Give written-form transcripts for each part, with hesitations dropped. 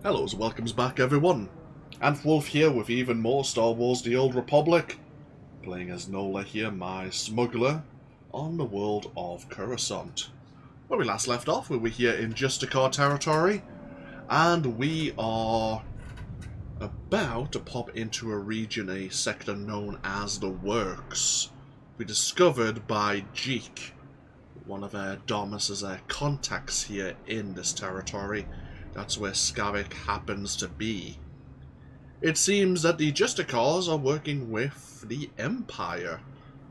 Hello and welcomes back everyone. AnthWolf here with even more Star Wars The Old Republic. Playing as Nola here, my smuggler, on the world of Coruscant. Where we last left off, we were here in SWTOR territory, and we are about to pop into a region, a sector known as the Works. We discovered by Jeek, one of Domus's contacts here in this territory. That's where Skavik happens to be. It seems that the SWTORs are working with the Empire.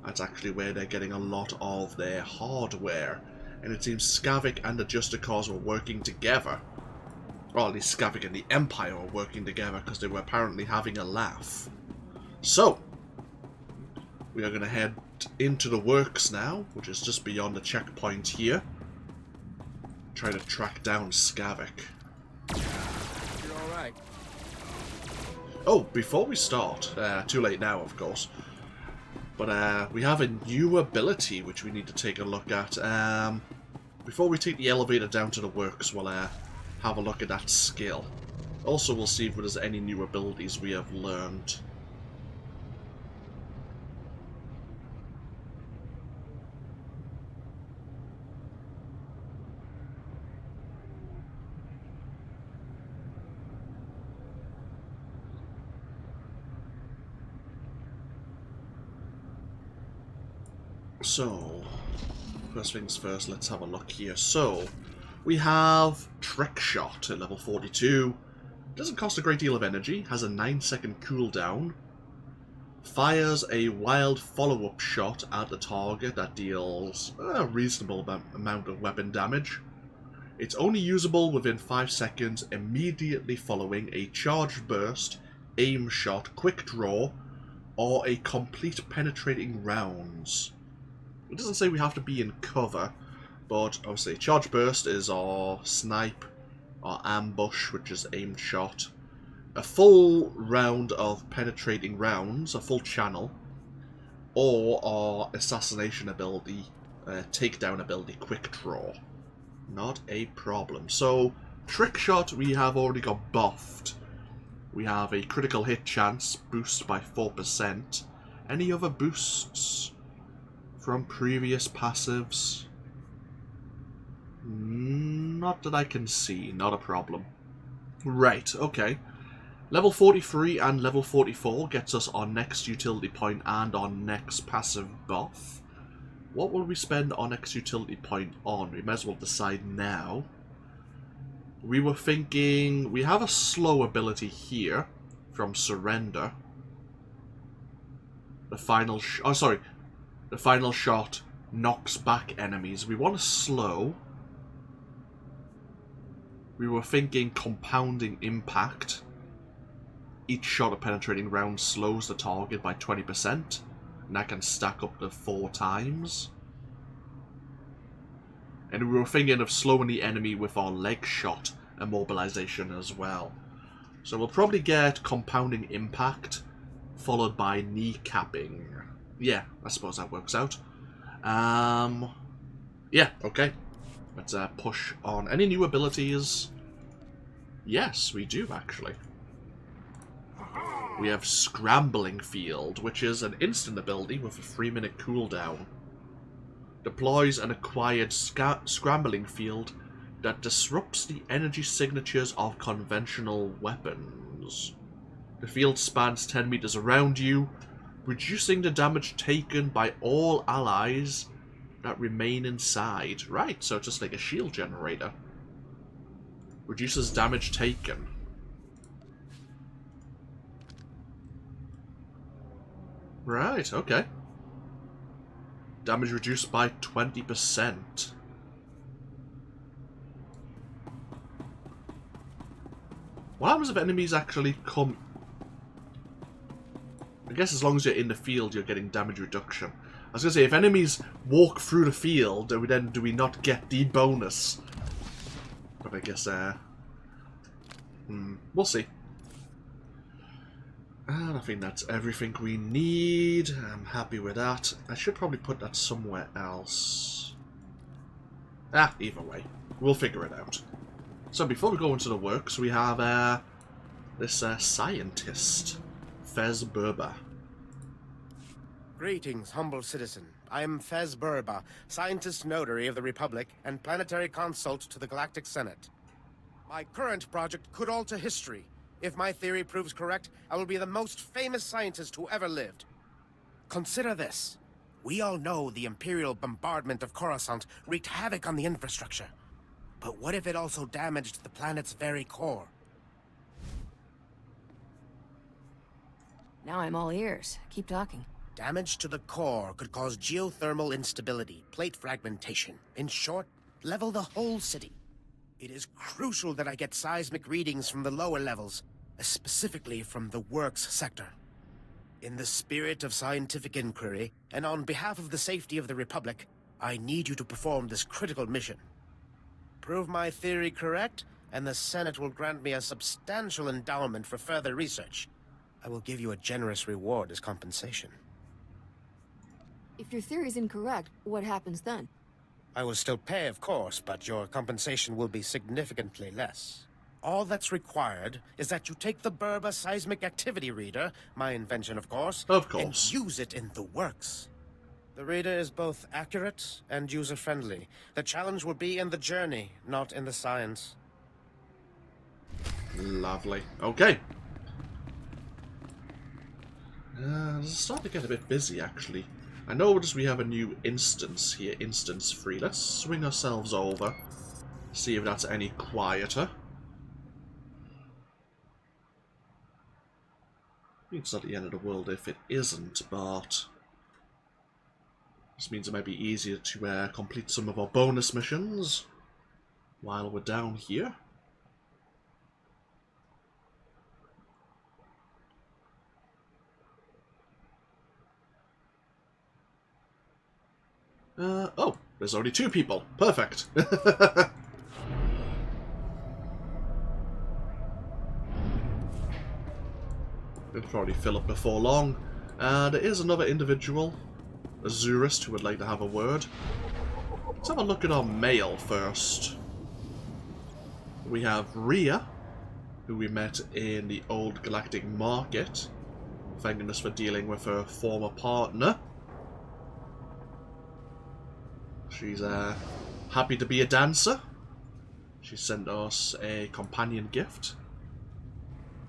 That's actually where they're getting a lot of their hardware. And it seems Skavik and the SWTORs were working together. Or at least Skavik and the Empire were working together because they were apparently having a laugh. So, we are going to head into the Works now, which is just beyond the checkpoint here. Try to track down Skavik. You're alright. Oh, before we start, too late now of course, but we have a new ability which we need to take a look at. Before we take the elevator down to the Works, we'll have a look at that skill. Also, we'll see if there's any new abilities we have learned. So, first things first, let's have a look here. So, we have Trick Shot at level 42. Doesn't cost a great deal of energy, has a 9-second cooldown. Fires a wild follow-up shot at the target that deals a reasonable amount of weapon damage. It's only usable within 5 seconds immediately following a charge burst, aim shot, quick draw, or a complete penetrating rounds. It doesn't say we have to be in cover, but obviously charge burst is our snipe, our ambush, which is aimed shot, a full round of penetrating rounds, a full channel, or our assassination ability, takedown ability, quick draw. Not a problem. So, Trick Shot we have already got buffed. We have a critical hit chance, boost by 4%. Any other boosts from previous passives? Not that I can see, not a problem. Right, okay. Level 43 and level 44 gets us our next utility point and our next passive buff. What will we spend our next utility point on? We may as well decide now. We were thinking, we have a slow ability here from Surrender. The final shot knocks back enemies. We want to slow. We were thinking Compounding Impact. Each shot of penetrating round slows the target by 20%. And that can stack up to 4 times. And we were thinking of slowing the enemy with our leg shot immobilization as well. So we'll probably get Compounding Impact, followed by kneecapping. Yeah, I suppose that works out. Yeah, okay. Let's push on. Any new abilities? Yes, we do actually. We have Scrambling Field, which is an instant ability with a 3-minute cooldown. Deploys an acquired Scrambling Field that disrupts the energy signatures of conventional weapons. The field spans 10 meters around you, reducing the damage taken by all allies that remain inside. Right, so it's just like a shield generator. Reduces damage taken. Right, okay. Damage reduced by 20%. What happens if enemies actually come... I guess as long as you're in the field, you're getting damage reduction. I was going to say, if enemies walk through the field, do we not get the bonus? But I guess, we'll see. And I think that's everything we need. I'm happy with that. I should probably put that somewhere else. Either way. We'll figure it out. So before we go into the works, we have this scientist, Fez Burba. Greetings, humble citizen. I am Fez Burba, scientist notary of the Republic and planetary consult to the Galactic Senate. My current project could alter history. If my theory proves correct, I will be the most famous scientist who ever lived. Consider this. We all know the Imperial bombardment of Coruscant wreaked havoc on the infrastructure. But what if it also damaged the planet's very core? Now I'm all ears. Keep talking. Damage to the core could cause geothermal instability, plate fragmentation. In short, level the whole city. It is crucial that I get seismic readings from the lower levels, specifically from the works sector. In the spirit of scientific inquiry, and on behalf of the safety of the Republic, I need you to perform this critical mission. Prove my theory correct, and the Senate will grant me a substantial endowment for further research. I will give you a generous reward as compensation. If your theory's incorrect, what happens then? I will still pay, of course, but your compensation will be significantly less. All that's required is that you take the Burba Seismic Activity Reader, my invention, of course, and use it in the works. The reader is both accurate and user-friendly. The challenge will be in the journey, not in the science. Lovely. Okay. It's starting to get a bit busy, actually. I noticed we have a new instance here, instance free. Let's swing ourselves over, see if that's any quieter. It's not the end of the world if it isn't, but this means it might be easier to complete some of our bonus missions while we're down here. Oh, there's only 2 people. Perfect. It'll probably fill up before long. There is another individual, a Zurist, who would like to have a word. Let's have a look at our mail first. We have Rhea, who we met in the old Galactic Market, thanking us for dealing with her former partner. She's happy to be a dancer. She sent us a companion gift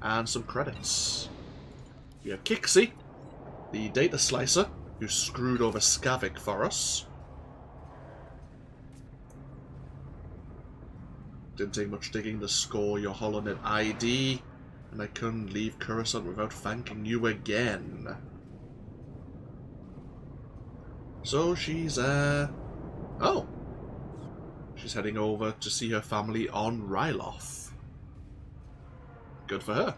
and some credits. We have Kixie, the data slicer, who screwed over Skavik for us. Didn't take much digging to score your HoloNet ID, and I couldn't leave Coruscant without thanking you again. So she's, oh! She's heading over to see her family on Ryloth. Good for her.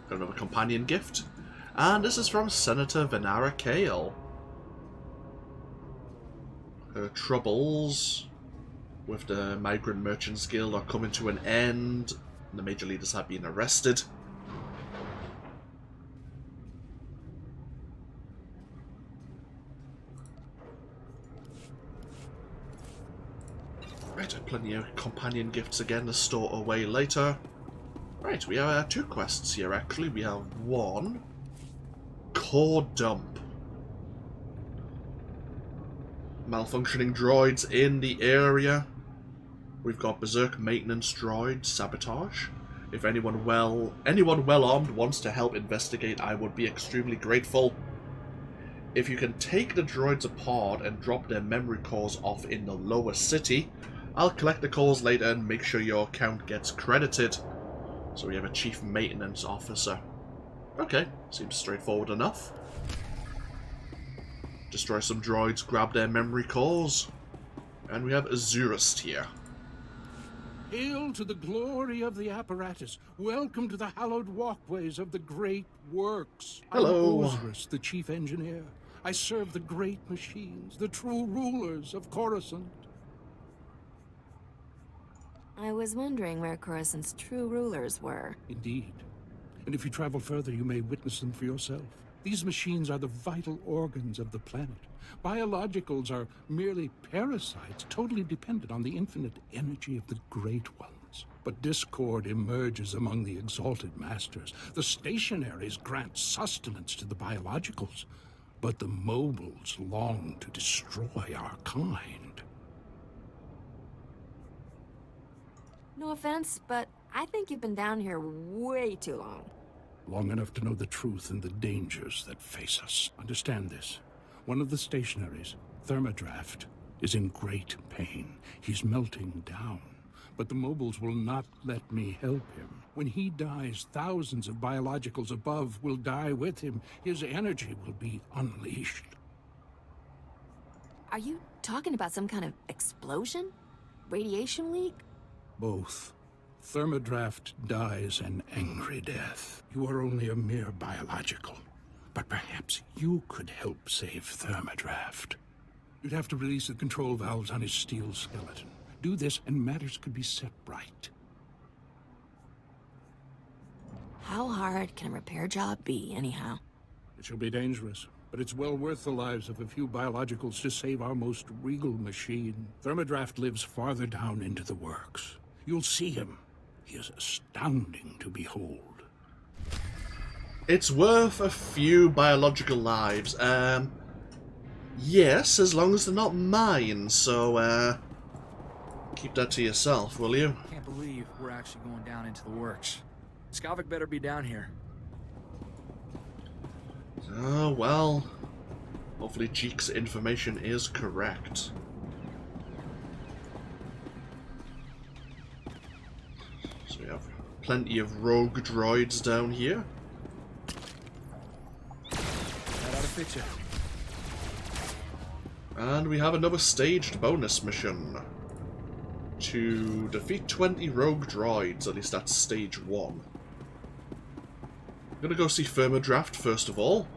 Got another companion gift. And this is from Senator Venara Kale. Her troubles with the Migrant Merchants Guild are coming to an end. And the major leaders have been arrested. Right, plenty of companion gifts again to store away later. Right, we have 2 quests here actually. We have 1. Core Dump. Malfunctioning droids in the area. We've got Berserk Maintenance Droid Sabotage. If anyone well armed wants to help investigate, I would be extremely grateful. If you can take the droids apart and drop their memory cores off in the lower city, I'll collect the cores later and make sure your account gets credited. So we have a Chief Maintenance Officer. Okay, seems straightforward enough. Destroy some droids, grab their memory cores. And we have a Zurist here. Hail to the glory of the apparatus. Welcome to the hallowed walkways of the great works. Hello. I'm Osiris, the chief engineer. I serve the great machines, the true rulers of Coruscant. I was wondering where Coruscant's true rulers were. Indeed. And if you travel further, you may witness them for yourself. These machines are the vital organs of the planet. Biologicals are merely parasites, totally dependent on the infinite energy of the Great Ones. But discord emerges among the exalted masters. The stationaries grant sustenance to the biologicals, but the mobiles long to destroy our kind. No offense, but I think you've been down here way too long. Long enough to know the truth and the dangers that face us. Understand this. One of the stationaries, Thermodraft, is in great pain. He's melting down. But the mobiles will not let me help him. When he dies, thousands of biologicals above will die with him. His energy will be unleashed. Are you talking about some kind of explosion? Radiation leak? Both. Thermodraft dies an angry death. You are only a mere biological. But perhaps you could help save Thermodraft. You'd have to release the control valves on his steel skeleton. Do this, and matters could be set right. How hard can a repair job be, anyhow? It shall be dangerous, but it's well worth the lives of a few biologicals to save our most regal machine. Thermodraft lives farther down into the works. You'll see him. He is astounding to behold. It's worth a few biological lives. Yes, as long as they're not mine, so, keep that to yourself, will you? Can't believe we're actually going down into the works. Skavik better be down here. Oh, well. Hopefully Cheek's information is correct. So we have plenty of rogue droids down here. That ought to fix it. And we have another staged bonus mission. To defeat 20 rogue droids, at least that's stage 1. I'm gonna go see Thermodraft first of all.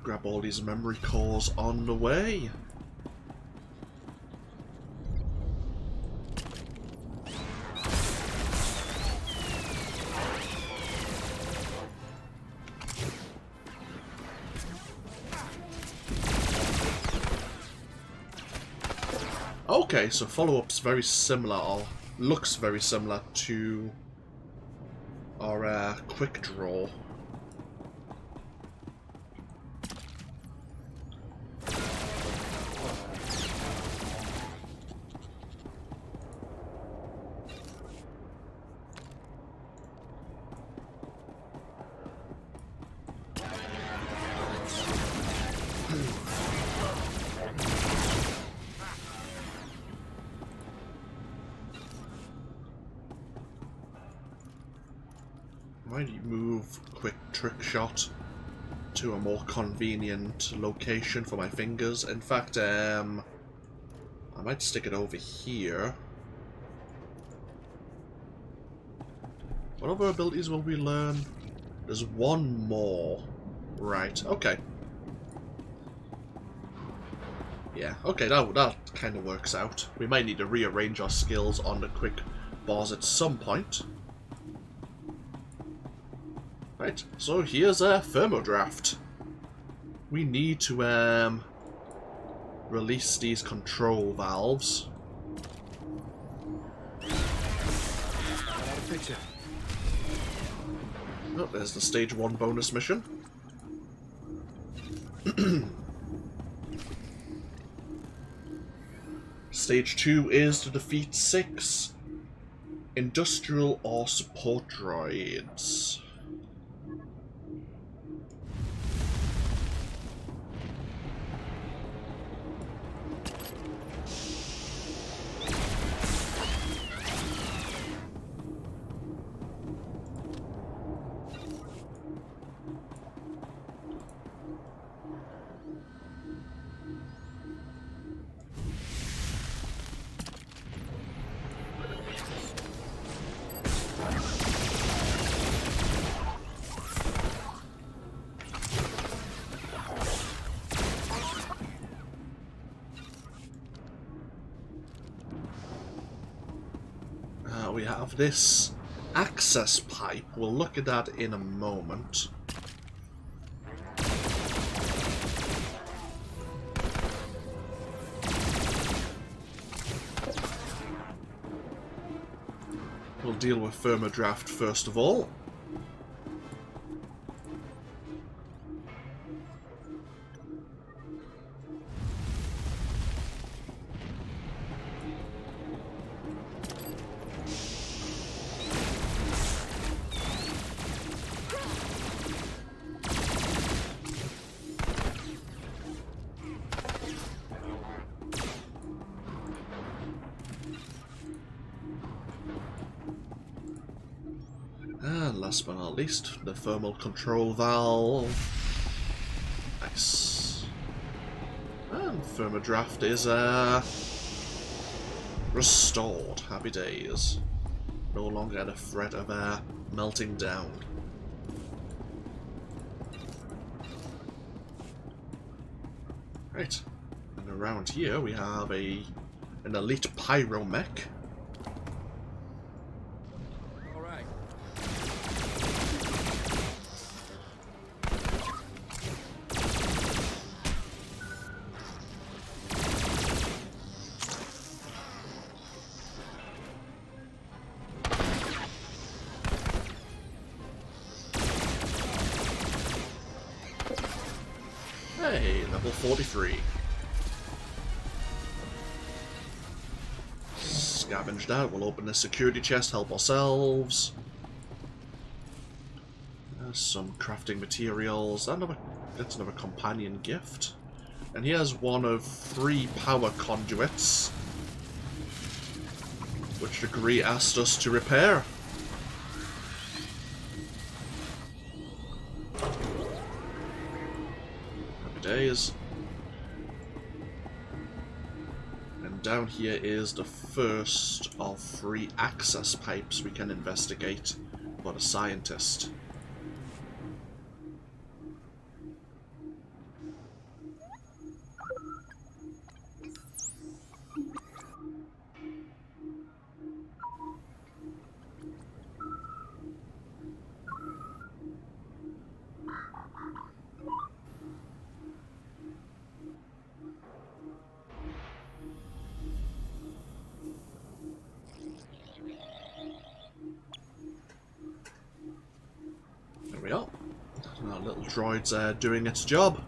Grab all these memory cores on the way. Okay, so follow-up's very similar, or looks very similar to our quick draw. Why do you move quick trick shot to a more convenient location for my fingers? In fact, I might stick it over here. What other abilities will we learn? There's one more. Right, okay. Yeah, okay, that kind of works out. We might need to rearrange our skills on the quick bars at some point. Right, so here's a Thermodraft. We need to release these control valves. Oh, there's the stage 1 bonus mission. Stage 2 is to defeat 6 industrial or support droids. Now we have this access pipe. We'll look at that in a moment. We'll deal with thermodraft first of all. And last but not least, the thermal control valve. Nice. And thermodraft is restored. Happy days. No longer at a threat of melting down. Right. And around here we have an elite pyromech. Hey, level 43. Scavenged out, we'll open the security chest, help ourselves. Some crafting materials. That's another companion gift. And here's one of 3 power conduits, which the Gree asked us to repair. Days. And down here is the first of 3 access pipes we can investigate for the scientist. There we are. Our little droid's doing its job.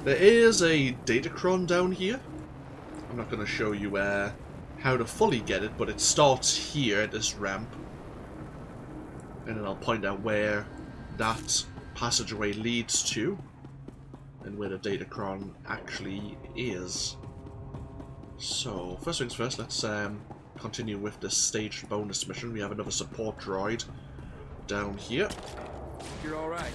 There is a datachron down here. I'm not going to show you how to fully get it, but it starts here at this ramp. And then I'll point out where that passageway leads to, and where the datachron actually is. So, first things first, let's continue with this staged bonus mission. We have another support droid down here. You're all right.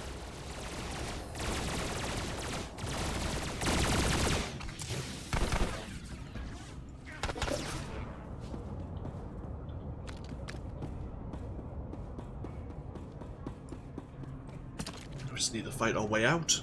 We just need to fight our way out.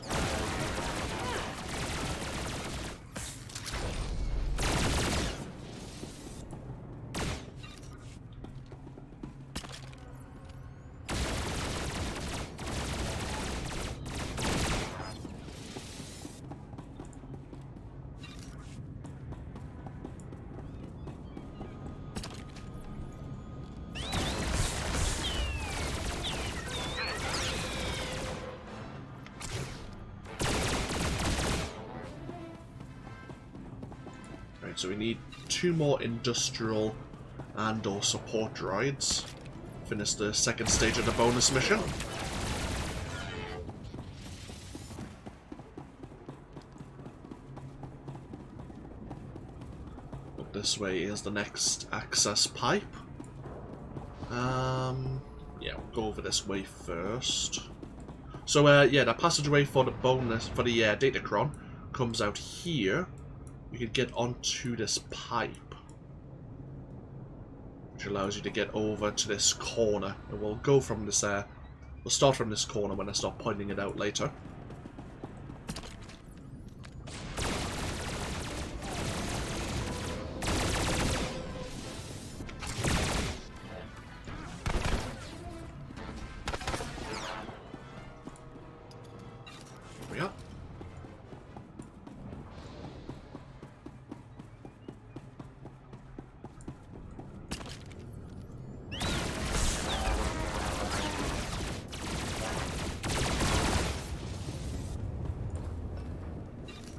So we need 2 more industrial and or support droids. Finish the second stage of the bonus mission. But this way is the next access pipe. Yeah, we'll go over this way first. So yeah, the passageway for the bonus for the datachron comes out here. You can get onto this pipe, which allows you to get over to this corner. And we'll go from this, we'll start from this corner when I start pointing it out later.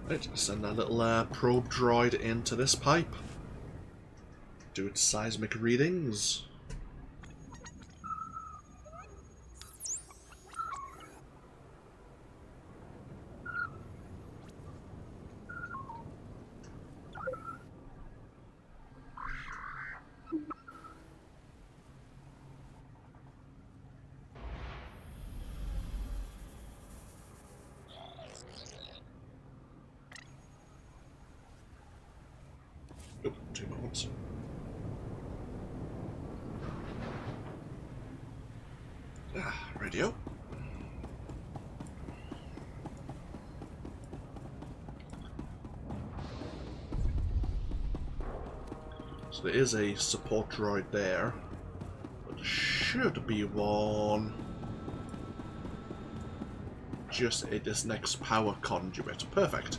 Right, send that little probe droid into this pipe. Do its seismic readings. Oh, 2 moments. Radio. So there is a support droid there, but there should be one just at this next power conduit. Perfect.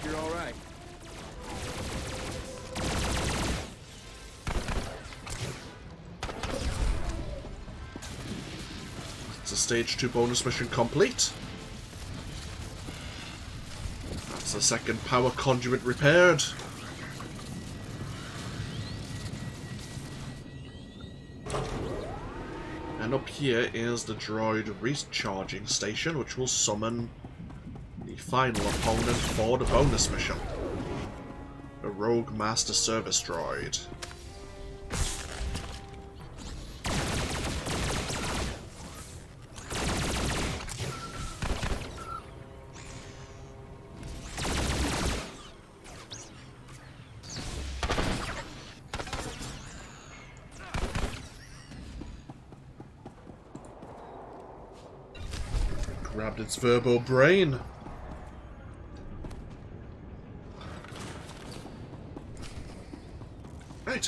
You're all right. It's a stage 2 bonus mission complete. That's the second power conduit repaired. And up here is the droid recharging station, which will summon the final opponent for the bonus mission. A rogue master service droid. Grabbed its verbo brain. Right.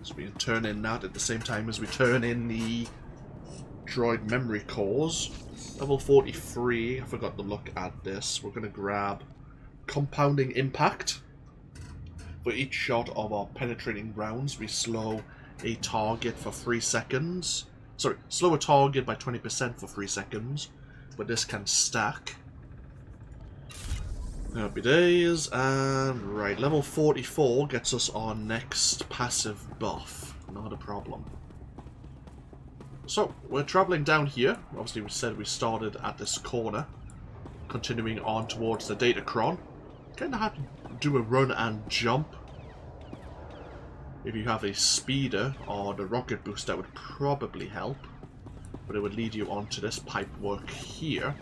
So we can turn in that at the same time as we turn in the droid memory cores. Level 43, I forgot to look at this. We're going to grab compounding impact. For each shot of our penetrating rounds, we slow a target for 3 seconds. Sorry, slow a target by 20% for 3 seconds. But this can stack. Happy days, and right, level 44 gets us our next passive buff. Not a problem. So, we're travelling down here. Obviously we said we started at this corner. Continuing on towards the Datacron. Kinda have to do a run and jump. If you have a speeder or the rocket boost, that would probably help. But it would lead you onto this pipe work here.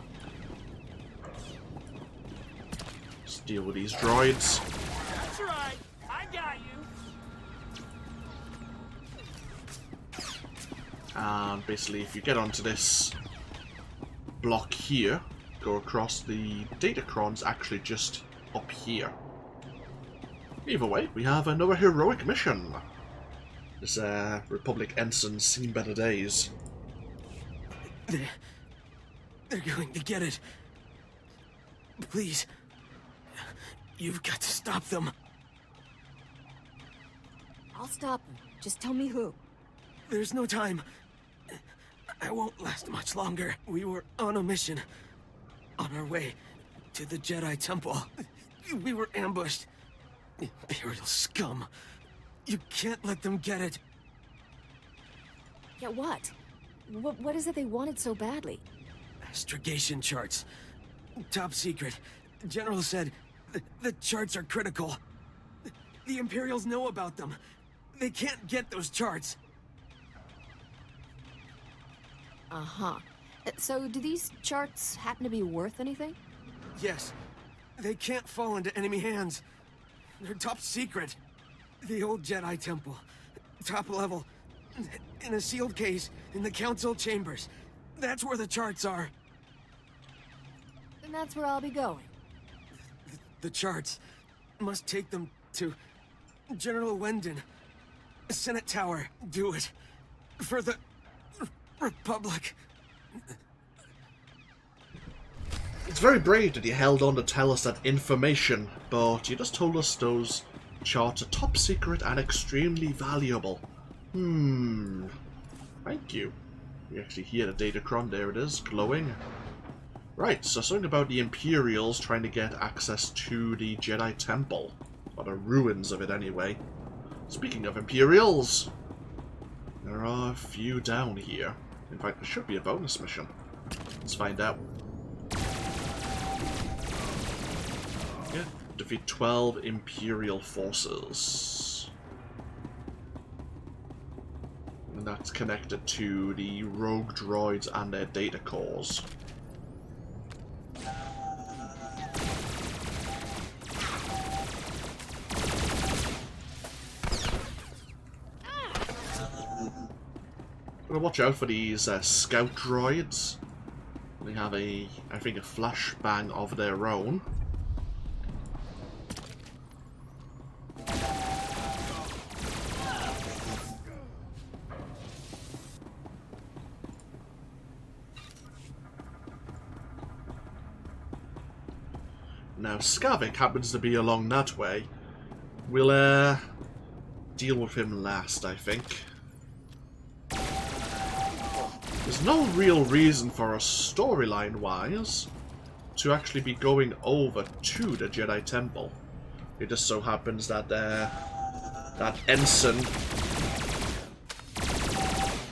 Let's deal with these droids. That's right. I got you. And basically, if you get onto this block here, go across, the Datacron's actually just up here. Either way, we have another heroic mission. This Republic ensign's seen better days. They're going to get it. Please. You've got to stop them. I'll stop them. Just tell me who. There's no time. I won't last much longer. We were on a mission. On our way to the Jedi Temple. We were ambushed. Imperial scum. You can't let them get it. Yeah, what? What is it they wanted so badly? Astrogation charts. Top secret. General said the charts are critical. The Imperials know about them. They can't get those charts. Uh-huh. So do these charts happen to be worth anything? Yes. They can't fall into enemy hands. They're top secret. The old Jedi Temple. Top level. In a sealed case in the Council chambers. That's where the charts are. And that's where I'll be going. The charts must take them to General Wendon. Senate Tower. Do it. For the Republic. It's very brave that you held on to tell us that information, but you just told us those charts are top secret and extremely valuable. Thank you. You actually hear the Datacron, there it is, glowing. Right, so something about the Imperials trying to get access to the Jedi Temple. Or the ruins of it, anyway. Speaking of Imperials, there are a few down here. In fact, there should be a bonus mission. Let's find out. Yeah, defeat 12 Imperial forces. And that's connected to the rogue droids and their data cores. Gotta watch out for these scout droids. They have I think, a flashbang of their own. Now, Skavik happens to be along that way. We'll deal with him last, I think. There's no real reason for us, storyline-wise, to actually be going over to the Jedi Temple. It just so happens that that ensign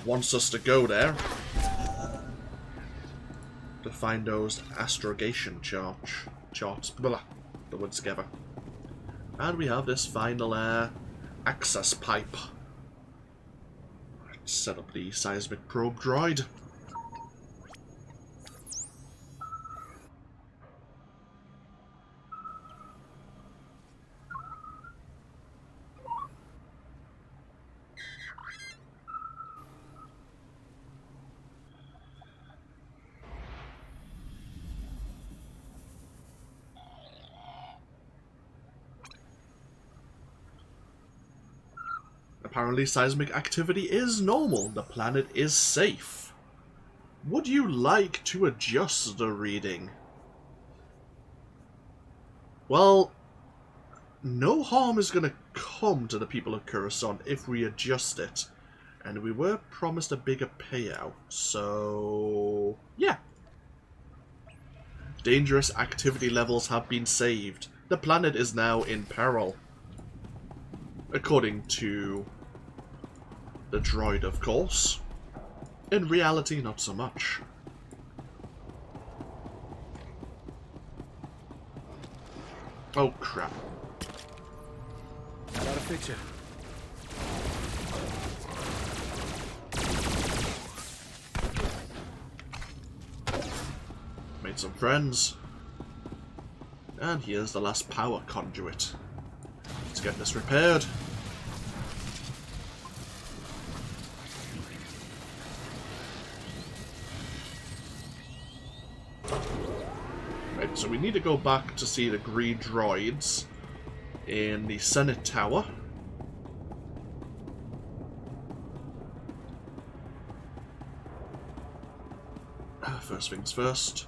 wants us to go there to find those astrogation charts. Blah, the words together. And we have this final access pipe. Set up the seismic probe droid. Apparently seismic activity is normal. The planet is safe. Would you like to adjust the reading? Well, no harm is going to come to the people of Coruscant if we adjust it. And we were promised a bigger payout, so yeah. Dangerous activity levels have been saved. The planet is now in peril. According to the droid, of course. In reality, not so much. Oh, crap. How about a picture? Made some friends. And here's the last power conduit. Let's get this repaired. Right, so we need to go back to see the green droids in the Senate Tower. First things first.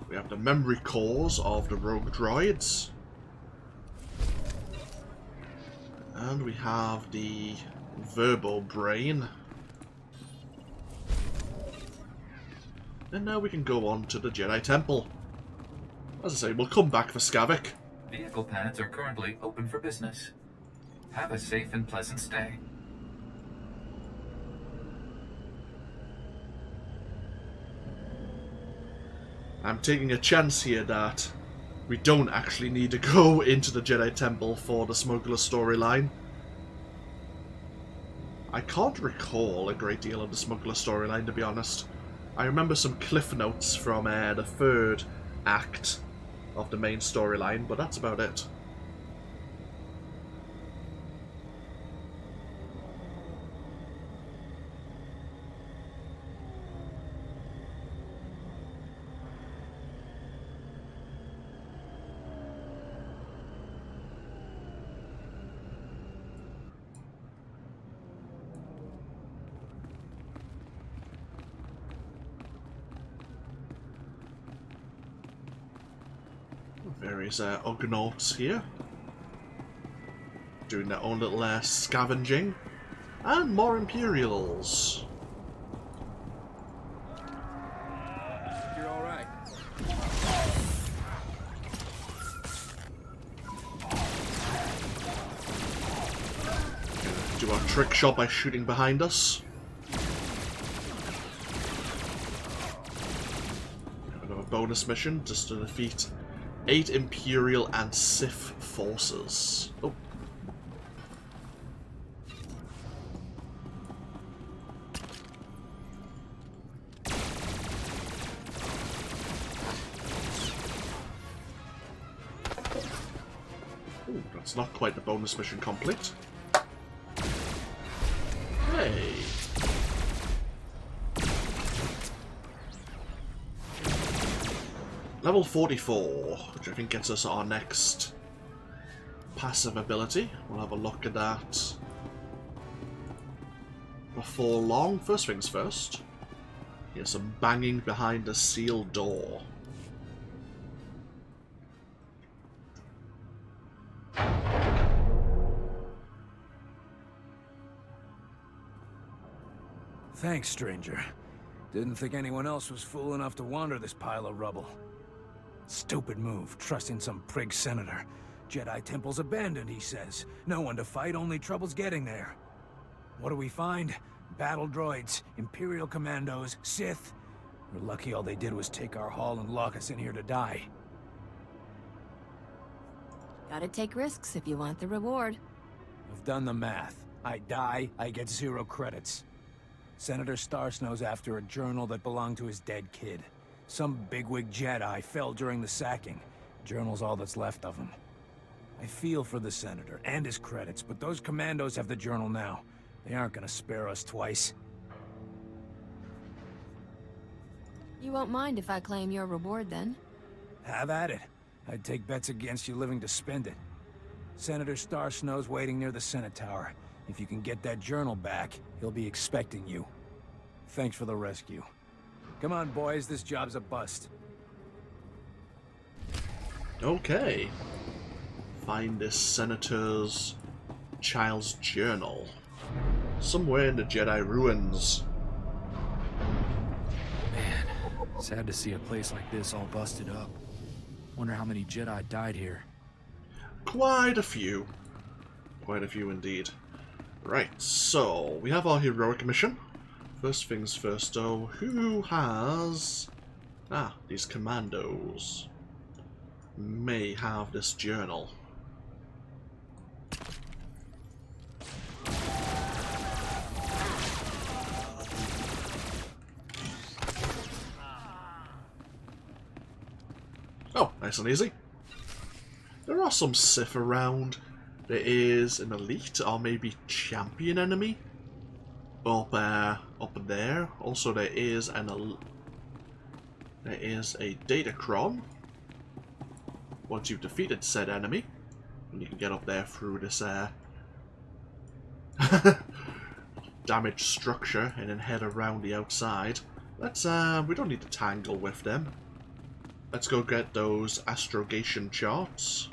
We have the memory cores of the rogue droids. And we have the verbo brain. And now we can go on to the Jedi Temple. As I say, we'll come back for Skavik. Vehicle pads are currently open for business. Have a safe and pleasant stay. I'm taking a chance here that we don't actually need to go into the Jedi Temple for the Smuggler storyline. I can't recall a great deal of the Smuggler storyline, to be honest. I remember some cliff notes from the third act of the main storyline, but that's about it. Various Ugnaughts here, doing their own little scavenging, and more Imperials. You're all right. trick shot by shooting behind us. Another bonus mission just to defeat 8 Imperial and Sith forces. Oh. Ooh, that's not quite the bonus mission complete. Hey. Level 44, which I think gets us our next passive ability. We'll have a look at that before long. First things first. Here's some banging behind a sealed door. Thanks, stranger. Didn't think anyone else was fool enough to wander this pile of rubble. Stupid move, trusting some prig senator. Jedi temple's abandoned, he says. No one to fight, only trouble's getting there. What do we find? Battle droids, Imperial commandos, Sith. We're lucky all they did was take our haul and lock us in here to die. Gotta take risks if you want the reward. I've done the math. I die, I get 0 credits. Senator Starsnow's after a journal that belonged to his dead kid. Some bigwig Jedi fell during the sacking. Journal's all that's left of him. I feel for the Senator and his credits, but those commandos have the journal now. They aren't gonna spare us twice. You won't mind if I claim your reward, then? Have at it. I'd take bets against you living to spend it. Senator Starsnow's waiting near the Senate Tower. If you can get that journal back, he'll be expecting you. Thanks for the rescue. Come on, boys, this job's a bust. Okay. Find this senator's child's journal. Somewhere in the Jedi ruins. Man, sad to see a place like this all busted up. Wonder how many Jedi died here. Quite a few. Quite a few indeed. Right, so we have our heroic mission. First things first though, who has... these commandos may have this journal. Oh, nice and easy. There are some Sith around. There is an elite or maybe champion enemy up there. Also, there is a Datacron. Once you've defeated said enemy, and you can get up there through this damaged structure and then head around the outside. Let's we don't need to tangle with them. Let's go get those astrogation charts.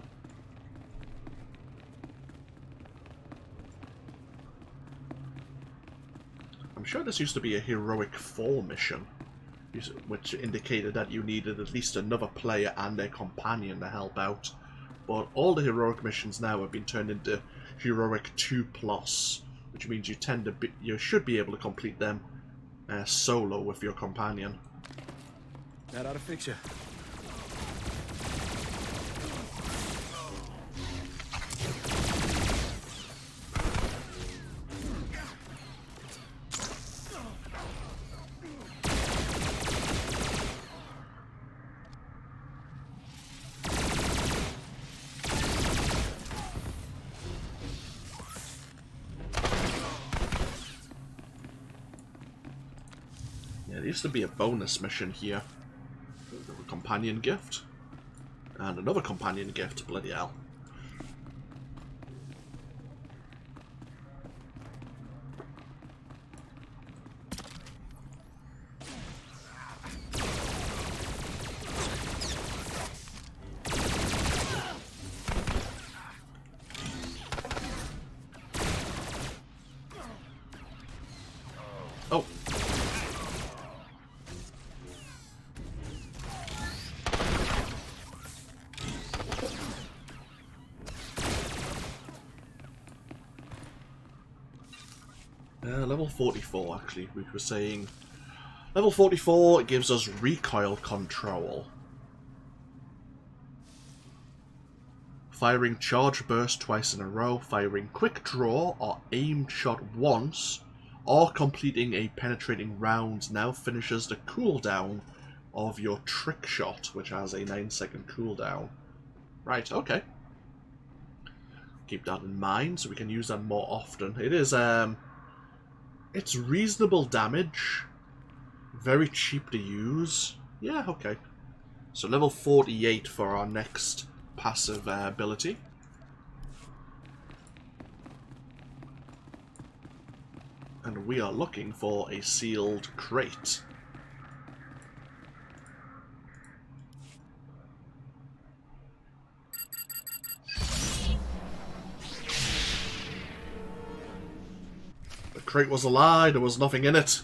I'm sure this used to be a heroic 4 mission, which indicated that you needed at least another player and their companion to help out. But all the heroic missions now have been turned into heroic 2+, which means you should be able to complete them solo with your companion. That ought to fix you. There used to be a bonus mission here. A companion gift. And another companion gift, bloody hell. Oh. Level 44, actually. We were saying... Level 44 gives us recoil control. Firing charge burst twice in a row, firing quick draw or aimed shot once, or completing a penetrating round now finishes the cooldown of your trick shot, which has a 9-second cooldown. Right, okay. Keep that in mind so we can use that more often. It is, it's reasonable damage. Very cheap to use. Yeah, okay. So level 48 for our next passive ability. And we are looking for a sealed crate. The crate was a lie, there was nothing in it.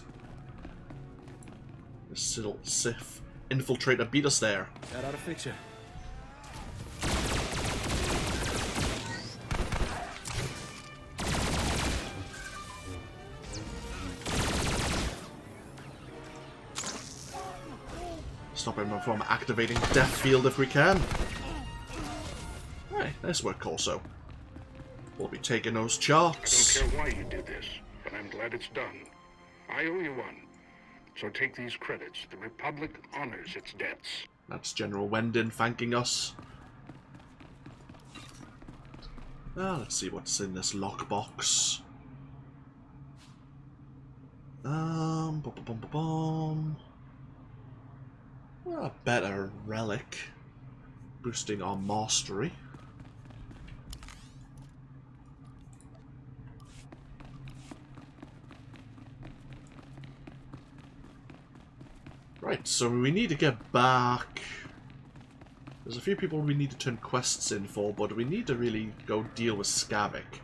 The Sith infiltrator beat us there. That ought to fix you. Stop him from activating Death Field if we can. Hey, nice work, Corso. We'll be taking those charts. I don't care why you did this, but I'm glad it's done. I owe you one. So take these credits. The Republic honors its debts. That's General Wendin thanking us. Let's see what's in this lockbox. A better relic. Boosting our mastery. Right, so we need to get back. There's a few people we need to turn quests in for, but we need to really go deal with Skavik.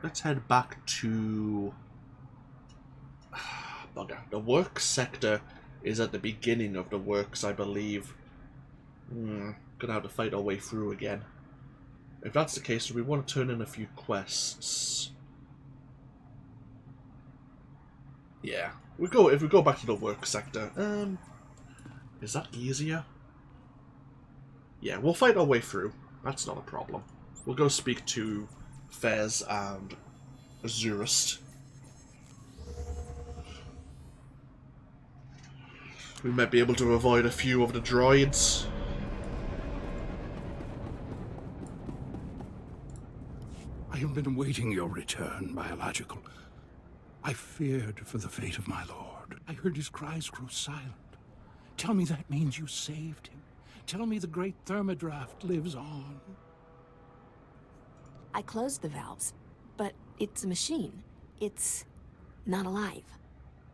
Let's head back to... Bugger. The work sector is at the beginning of the works, I believe. Gonna have to fight our way through again. If that's the case, we want to turn in a few quests. Yeah. If we go back to the work sector, is that easier? Yeah, we'll fight our way through. That's not a problem. We'll go speak to Fez and Azurist. We might be able to avoid a few of the droids. I have been awaiting your return, biological. I feared for the fate of my lord. I heard his cries grow silent. Tell me that means you saved him. Tell me the great thermodraft lives on. I closed the valves, but it's a machine. It's not alive.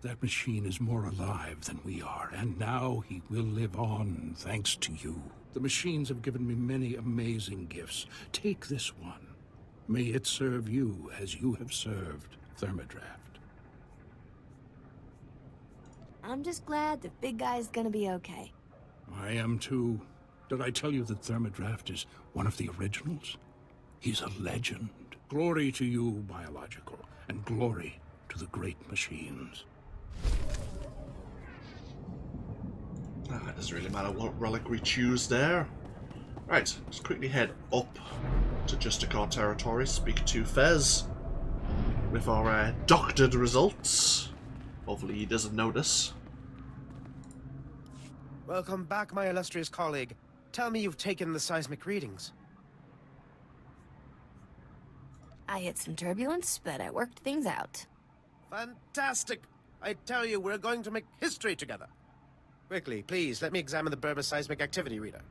That machine is more alive than we are, and now he will live on thanks to you. The machines have given me many amazing gifts. Take this one. May it serve you as you have served Thermodraft. I'm just glad the big guy's gonna be okay. I am too. Did I tell you that Thermodraft is one of the originals? He's a legend. Glory to you, biological, and glory to the great machines. It doesn't really matter what relic we choose there. Right, let's quickly head up to Justicar territory, speak to Fez with our doctored results. Hopefully he doesn't notice. Welcome back, my illustrious colleague. Tell me you've taken the seismic readings. I hit some turbulence, but I worked things out. Fantastic! I tell you, we're going to make history together. Quickly, please, let me examine the Burma seismic activity reader.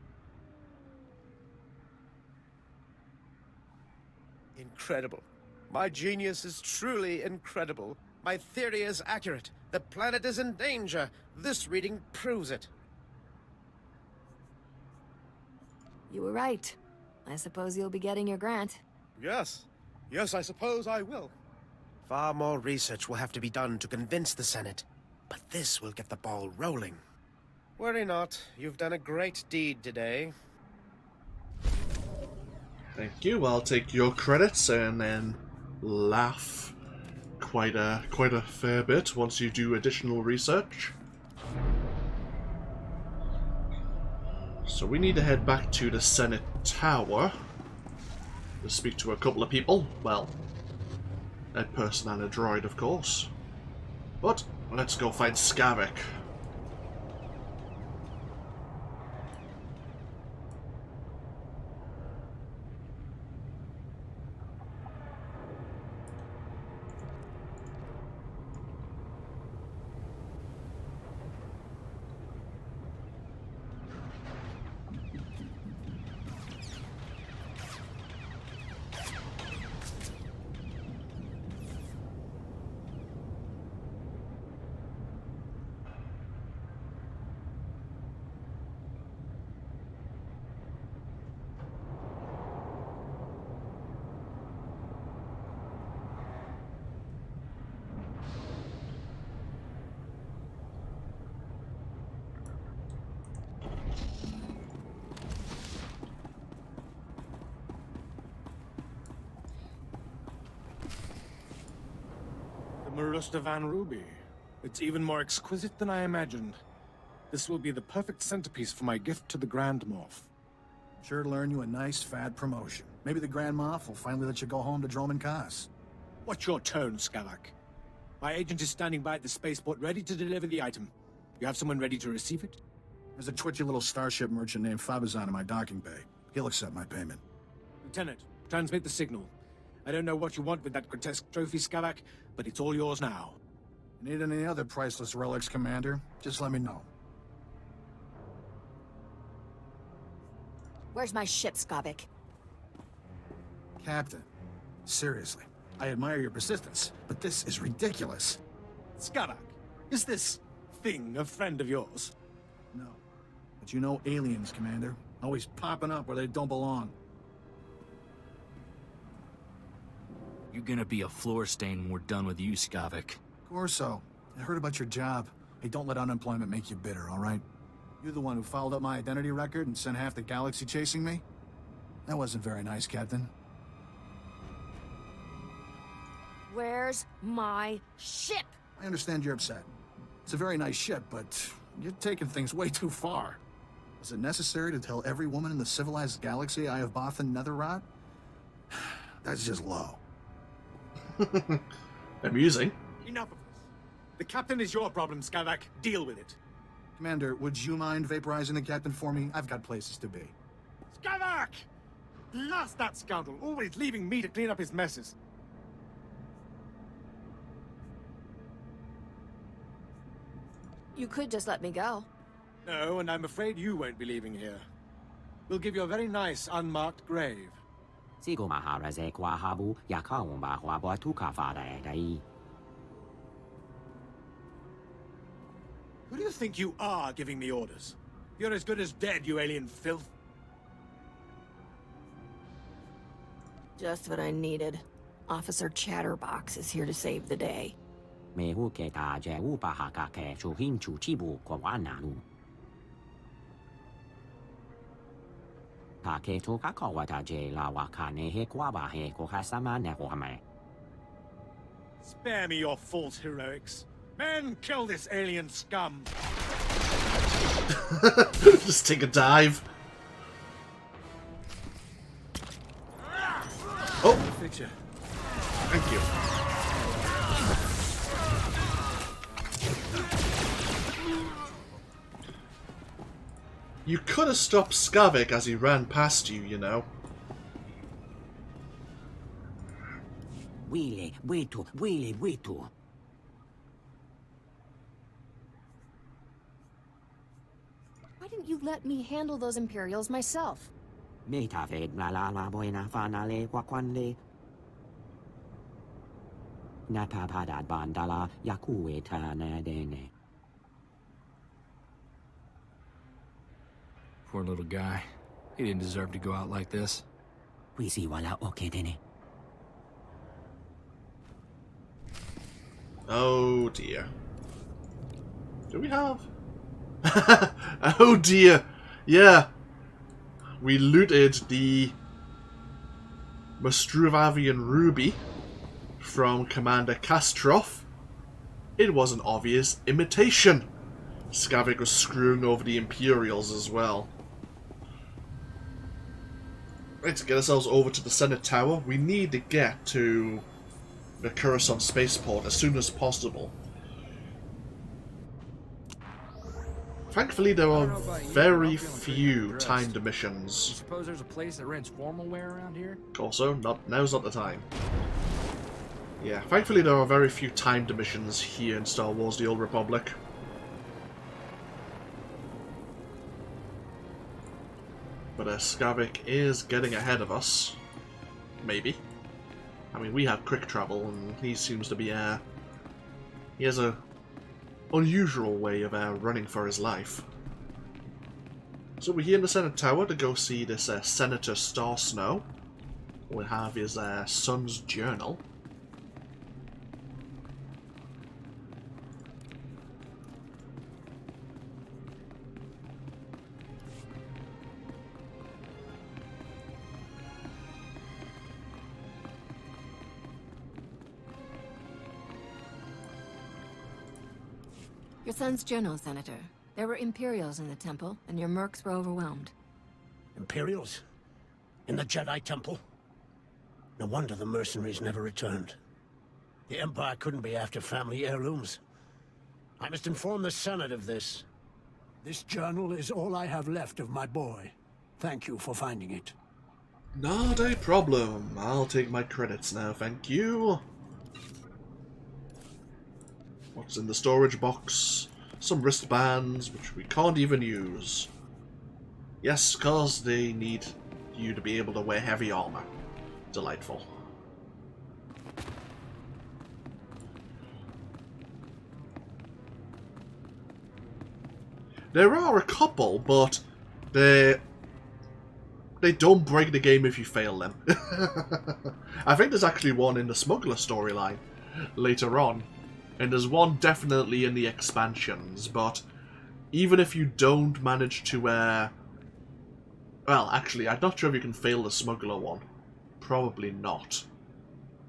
Incredible. My genius is truly incredible. My theory is accurate. The planet is in danger. This reading proves it. You were right. I suppose you'll be getting your grant. Yes. Yes, I suppose I will. Far more research will have to be done to convince the Senate, but this will get the ball rolling. Worry not. You've done a great deed today. Thank you. I'll take your credits and then laugh quite a fair bit once you do additional research. So we need to head back to the Senate Tower to speak to a couple of people. Well, a person and a droid, of course. But let's go find Skavik. Marusta Van Ruby. It's even more exquisite than I imagined. This will be the perfect centerpiece for my gift to the Grand Moff. Sure to earn you a nice, fat promotion. Maybe the Grand Moff will finally let you go home to Dromon Kaas. Watch your tone, Skavak. My agent is standing by at the spaceport ready to deliver the item. You have someone ready to receive it? There's a twitchy little starship merchant named Fabizon in my docking bay. He'll accept my payment. Lieutenant, transmit the signal. I don't know what you want with that grotesque trophy, Skavak, but it's all yours now. Need any other priceless relics, Commander? Just let me know. Where's my ship, Skavik? Captain, seriously, I admire your persistence, but this is ridiculous. Skavak, is this thing a friend of yours? No, but you know aliens, Commander. Always popping up where they don't belong. You're gonna be a floor stain when we're done with you, Skavik. Corso, I heard about your job. Hey, don't let unemployment make you bitter, all right? You're the one who fouled up my identity record and sent half the galaxy chasing me? That wasn't very nice, Captain. Where's my ship? I understand you're upset. It's a very nice ship, but you're taking things way too far. Is it necessary to tell every woman in the civilized galaxy I have Bothan Netherrot? That's just low. Amusing. Enough of this. The captain is your problem, Skavak. Deal with it. Commander, would you mind vaporizing the captain for me? I've got places to be. Skavak! Blast that scoundrel, always leaving me to clean up his messes. You could just let me go. No, and I'm afraid you won't be leaving here. We'll give you a very nice, unmarked grave. Who do you think you are giving me orders? You're as good as dead, you alien filth. Just what I needed. Officer Chatterbox is here to save the day. Spare me your false heroics. Men, kill this alien scum! Just take a dive. Oh! Fix you. Thank you. You could have stopped Skavik as he ran past you, you know. Wheelie, wheetu, wheelie, wheetu. Why didn't you let me handle those Imperials myself? Metafed la la la boina fanale quaquande. Nata padad bandala yakueta nadene. Poor little guy. He didn't deserve to go out like this. We see wala okedene. Oh dear. Do we have? Oh dear. Yeah. We looted the Mastruvavian Ruby. from Commander Kastroff, it was an obvious imitation. Skavik was screwing over the Imperials as well. Right, to get ourselves over to the Senate Tower, we need to get to the Coruscant spaceport as soon as possible. Thankfully, there are very few timed missions. You suppose there's a place that rents formal wear around here? Also, now's not the time. Yeah, thankfully there are very few timed missions here in Star Wars: The Old Republic. But Skavik is getting ahead of us. Maybe. I mean, we have quick travel, and he seems to be he has a unusual way of running for his life. So we're here in the Senate Tower to go see this Senator Star Snow. We have his son's journal. Your son's journal, Senator. There were Imperials in the temple, and your mercs were overwhelmed. Imperials? In the Jedi Temple? No wonder the mercenaries never returned. The Empire couldn't be after family heirlooms. I must inform the Senate of this. This journal is all I have left of my boy. Thank you for finding it. Not a problem. I'll take my credits now, thank you. What's in the storage box? Some wristbands, which we can't even use. Yes, because they need you to be able to wear heavy armor. Delightful. There are a couple, but they don't break the game if you fail them. I think there's actually one in the Smuggler storyline later on. And there's one definitely in the expansions, but even if you don't manage to, well, actually, I'm not sure if you can fail the Smuggler one. Probably not,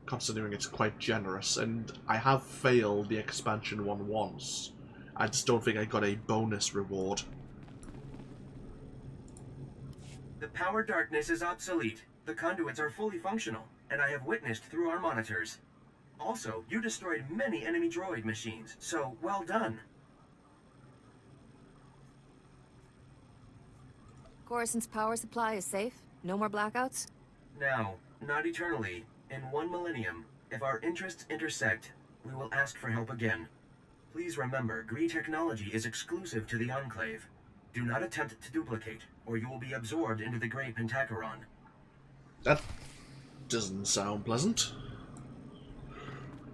considering it's quite generous, and I have failed the expansion one once. I just don't think I got a bonus reward. The power darkness is obsolete. The conduits are fully functional, and I have witnessed through our monitors. Also, you destroyed many enemy droid machines, so well done. Coruscant's power supply is safe? No more blackouts? Now, not eternally. In 1 millennium, if our interests intersect, we will ask for help again. Please remember, Gree technology is exclusive to the Enclave. Do not attempt to duplicate, or you will be absorbed into the Grey Pentacheron. That doesn't sound pleasant.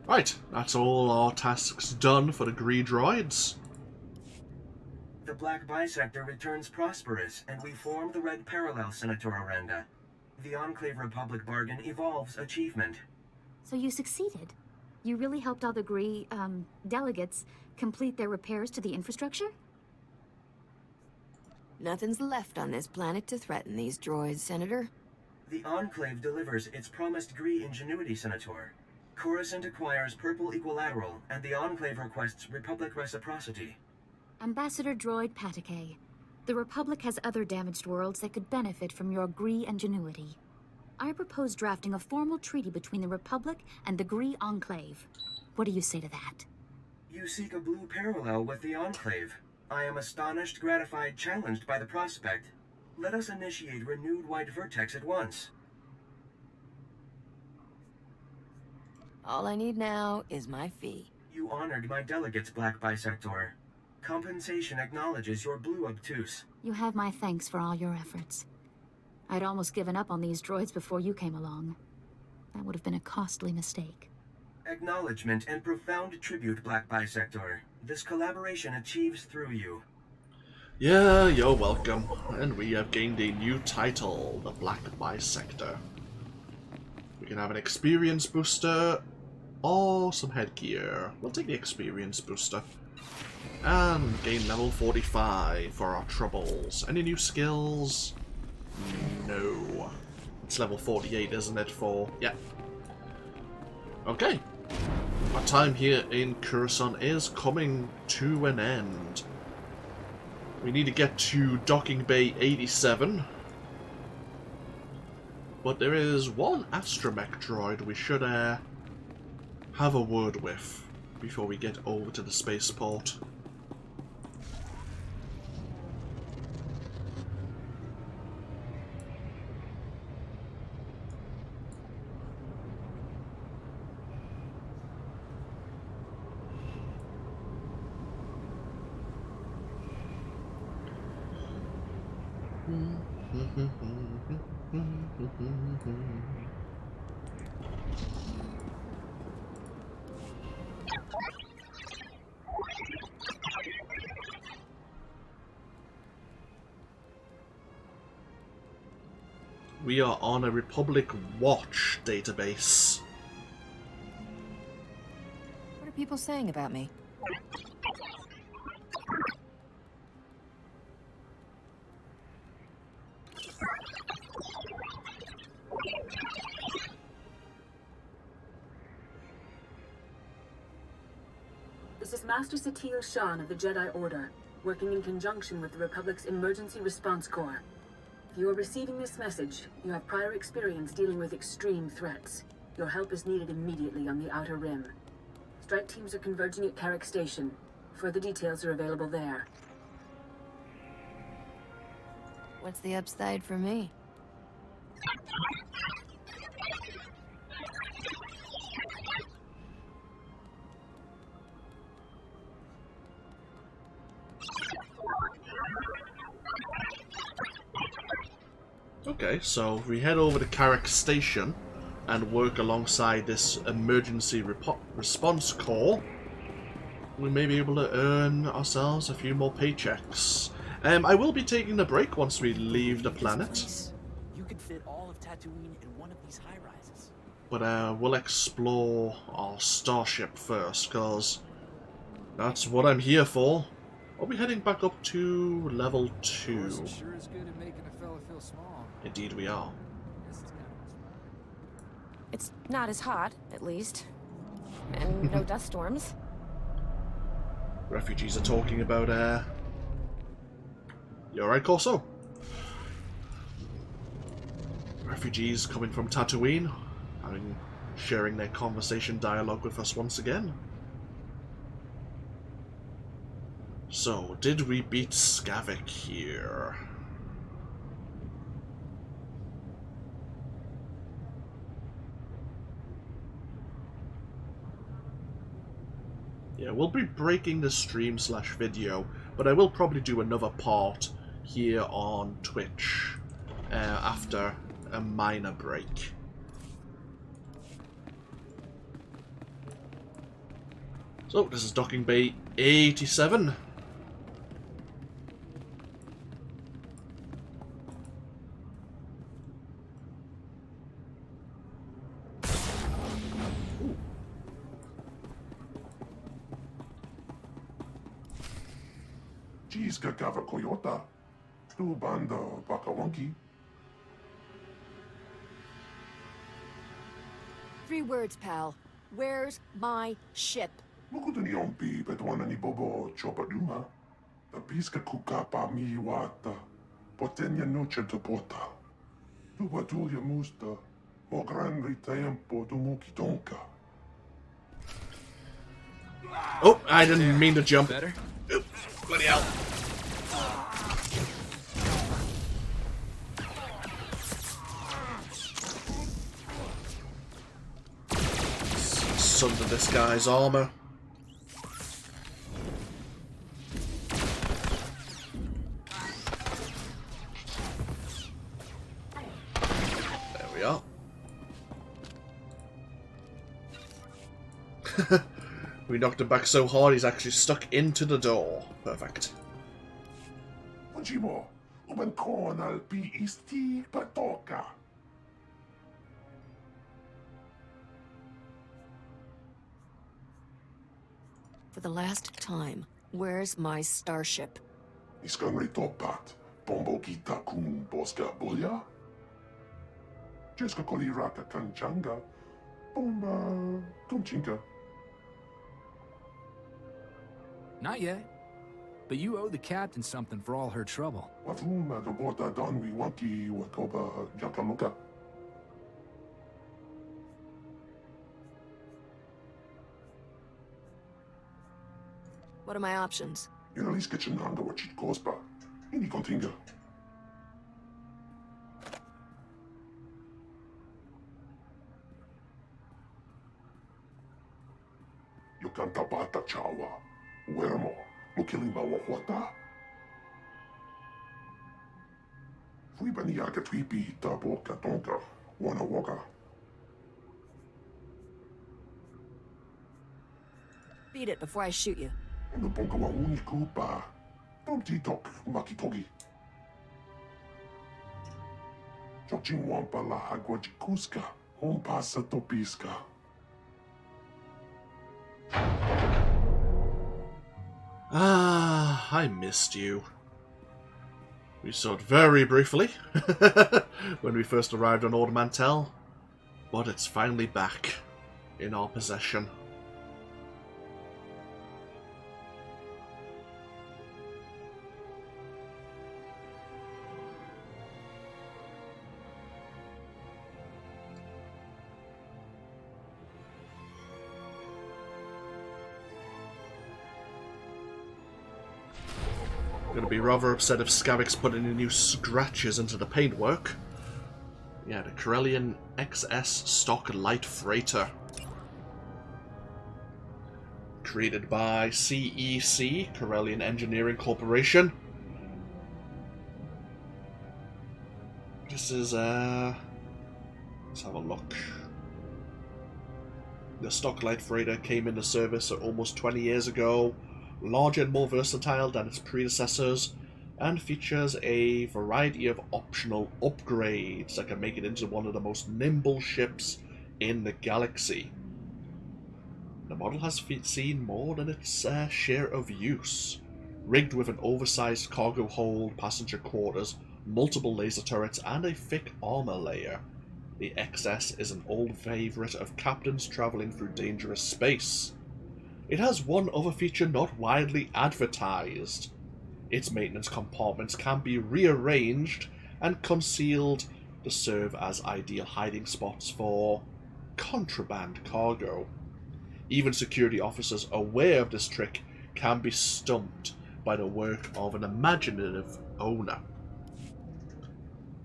Right, that's all our tasks done for the Gree droids. The Black Bisector returns prosperous, and we form the Red Parallel, Senator Aranda. The Enclave Republic bargain evolves achievement. So you succeeded? You really helped all the Gree, delegates complete their repairs to the infrastructure? Nothing's left on this planet to threaten these droids, Senator. The Enclave delivers its promised Gree ingenuity, Senator. Coruscant acquires Purple Equilateral, and the Enclave requests Republic reciprocity. Ambassador Droid Patakay, the Republic has other damaged worlds that could benefit from your Gree ingenuity. I propose drafting a formal treaty between the Republic and the Gree Enclave. What do you say to that? You seek a blue parallel with the Enclave. I am astonished, gratified, challenged by the prospect. Let us initiate renewed white vertex at once. All I need now is my fee. You honored my delegates, Black Bisector. Compensation acknowledges your blue obtuse. You have my thanks for all your efforts. I'd almost given up on these droids before you came along. That would have been a costly mistake. Acknowledgement and profound tribute, Black Bisector. This collaboration achieves through you. Yeah, you're welcome. And we have gained a new title, the Black Bisector. We can have an experience booster or some headgear. We'll take the experience booster. And gain level 45 for our troubles. Any new skills? No. It's level 48, isn't it, for... Yeah. Okay. Our time here in Coruscant is coming to an end. We need to get to Docking Bay 87. But there is one astromech droid we should have a word with before we get over to the spaceport. We are on a Republic Watch database. What are people saying about me? This is Master Satil Shan of the Jedi Order, working in conjunction with the Republic's Emergency Response Corps. If you are receiving this message, you have prior experience dealing with extreme threats. Your help is needed immediately on the Outer Rim. Strike teams are converging at Carrick Station. Further details are available there. What's the upside for me? Okay, so if we head over to Carrick Station and work alongside this emergency response corps, we may be able to earn ourselves a few more paychecks. I will be taking a break once we leave the planet. You could fit all of Tatooine in one of these high-rises. But we'll explore our starship first, because that's what I'm here for. Are we heading back up to level 2? Sure is good at making a fella feel small. Indeed we are. It's not as hot, at least. And no dust storms. Refugees are talking about, You alright, Corso? Refugees coming from Tatooine, sharing their conversation dialogue with us once again. So, did we beat Skavik here? Yeah, we'll be breaking the stream/video, but I will probably do another part here on Twitch after a minor break. So, this is Docking Bay 87. Jiska Gava Koyota, Tu Banda Bakawonki. 3 words, pal. Where's my ship? Mukutuni Ompi, Bedwanani Bobo, Chopaduma. The Piska Kukapa Miwata, Potenia Noche de Porta. Tu Batulia Musta, Mo Gran Tempo, Tumuki Tonka. Oh, I didn't mean to jump. Better? Oop, bloody hell. Sundered this guy's armor. There we are. We knocked him back so hard he's actually stuck into the door. Perfect. Ujimo, Uban Cornal P.E.S.T. Patoka. For the last time, where's my starship? Iskanri Topat, Bombo Kita Kun Boska Bulya. Jeska Koliraka Kanchanga, Bomba, Tumchinka. Not yet. But you owe the captain something for all her trouble. Wafuma the water don we waki wakoba jakamuka. What are my options? You're at least get your nanda what she'd cause ba. Ini continga. You can't bata chawa. Wermo. Mukilima wahwata. Fui baniaka twipi tabo katonka. Wana waka. Beat it before I shoot you. The bunga wa uni kupa. Don't tok makitogi. Chochin wampa la agua jikuska. Hon pasa topiska. Ah, I missed you. We saw it very briefly when we first arrived on Ord Mantell, but it's finally back in our possession. Gonna be rather upset if Scavix put any new scratches into the paintwork. Yeah, the Corellian XS stock light freighter. Created by CEC, Corellian Engineering Corporation. This is, let's have a look. The stock light freighter came into service almost 20 years ago. Larger and more versatile than its predecessors, and features a variety of optional upgrades that can make it into one of the most nimble ships in the galaxy. The model has seen more than its share of use. Rigged with an oversized cargo hold, passenger quarters, multiple laser turrets, and a thick armor layer, the XS is an old favourite of captains travelling through dangerous space. It has one other feature not widely advertised. Its maintenance compartments can be rearranged and concealed to serve as ideal hiding spots for contraband cargo. Even security officers aware of this trick can be stumped by the work of an imaginative owner.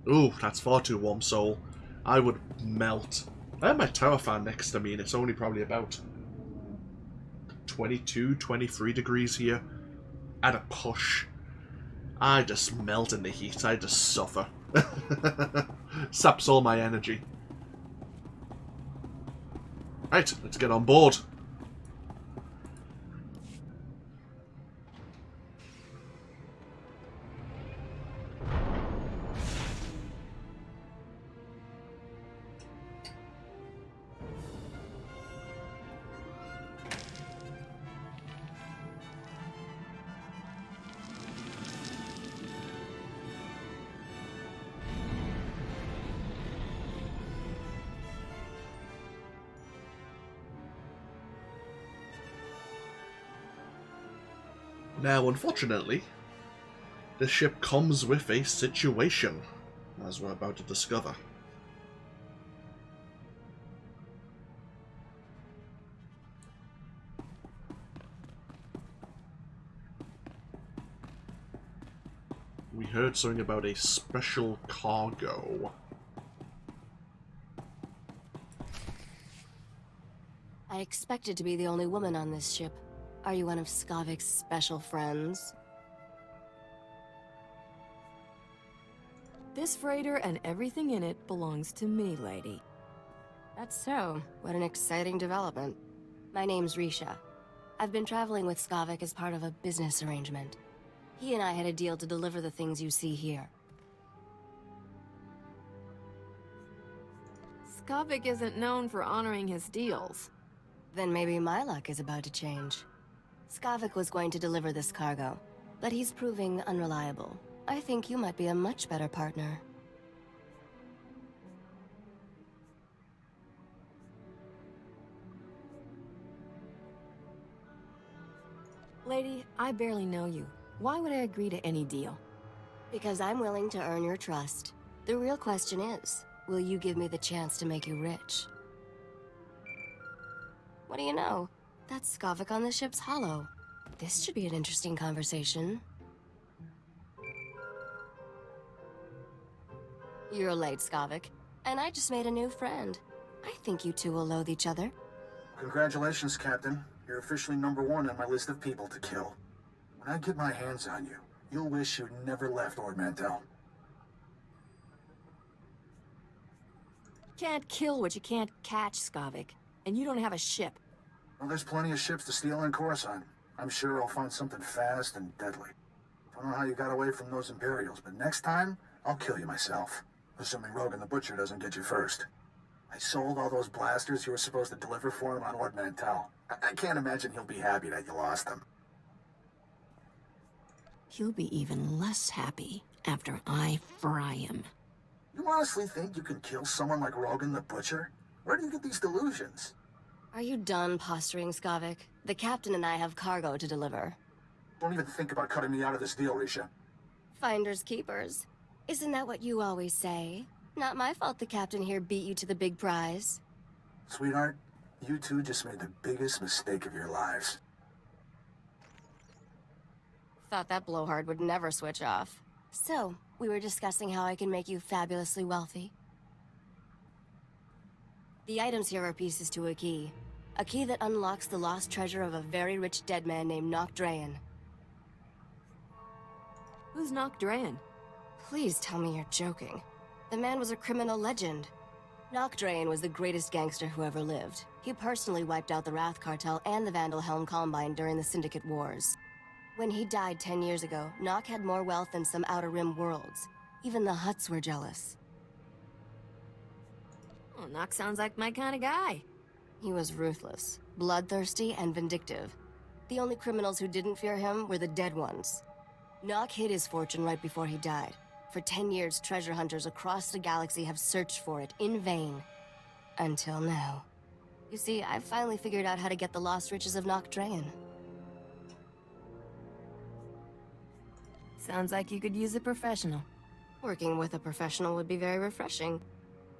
Ooh, that's far too warm, soul. I would melt. I have my tower fan next to me and it's only probably about 22, 23 degrees here. At a push. I just melt in the heat. I just suffer. Saps all my energy. Right, let's get on board. Now, unfortunately, this ship comes with a situation, as we're about to discover. We heard something about a special cargo. I expected to be the only woman on this ship. Are you one of Skavic's special friends? This freighter and everything in it belongs to me, lady. That's so. What an exciting development. My name's Risha. I've been traveling with Skavic as part of a business arrangement. He and I had a deal to deliver the things you see here. Skavic isn't known for honoring his deals. Then maybe my luck is about to change. Skavic was going to deliver this cargo, but he's proving unreliable. I think you might be a much better partner. Lady, I barely know you. Why would I agree to any deal? Because I'm willing to earn your trust. The real question is, will you give me the chance to make you rich? What do you know? That's Skavik on the ship's hollow. This should be an interesting conversation. You're late, Skavik. And I just made a new friend. I think you two will loathe each other. Congratulations, Captain. You're officially #1 on my list of people to kill. When I get my hands on you, you'll wish you'd never left Ord Mantell. Can't kill what you can't catch, Skavik. And you don't have a ship. Well, there's plenty of ships to steal in Coruscant. I'm sure I'll find something fast and deadly. Don't know how you got away from those Imperials, but next time, I'll kill you myself. Assuming Rogan the Butcher doesn't get you first. I sold all those blasters you were supposed to deliver for him on Ord Mantell. I can't imagine he'll be happy that you lost them. He'll be even less happy after I fry him. You honestly think you can kill someone like Rogan the Butcher? Where do you get these delusions? Are you done posturing, Skavik? The captain and I have cargo to deliver. Don't even think about cutting me out of this deal, Risha. Finders keepers. Isn't that what you always say? Not my fault the captain here beat you to the big prize. Sweetheart, you two just made the biggest mistake of your lives. Thought that blowhard would never switch off. So, we were discussing how I can make you fabulously wealthy. The items here are pieces to a key. A key that unlocks the lost treasure of a very rich dead man named Nola'avrei. Who's Nola'avrei? Please tell me you're joking. The man was a criminal legend. Nola'avrei was the greatest gangster who ever lived. He personally wiped out the Wrath Cartel and the Vandal Helm Combine during the Syndicate Wars. When he died 10 years ago, Nock had more wealth than some Outer Rim worlds. Even the Hutts were jealous. Well, Nock sounds like my kind of guy. He was ruthless, bloodthirsty, and vindictive. The only criminals who didn't fear him were the dead ones. Nock hid his fortune right before he died. For 10 years, treasure hunters across the galaxy have searched for it in vain. Until now. You see, I've finally figured out how to get the lost riches of Nola'avrei. Sounds like you could use a professional. Working with a professional would be very refreshing.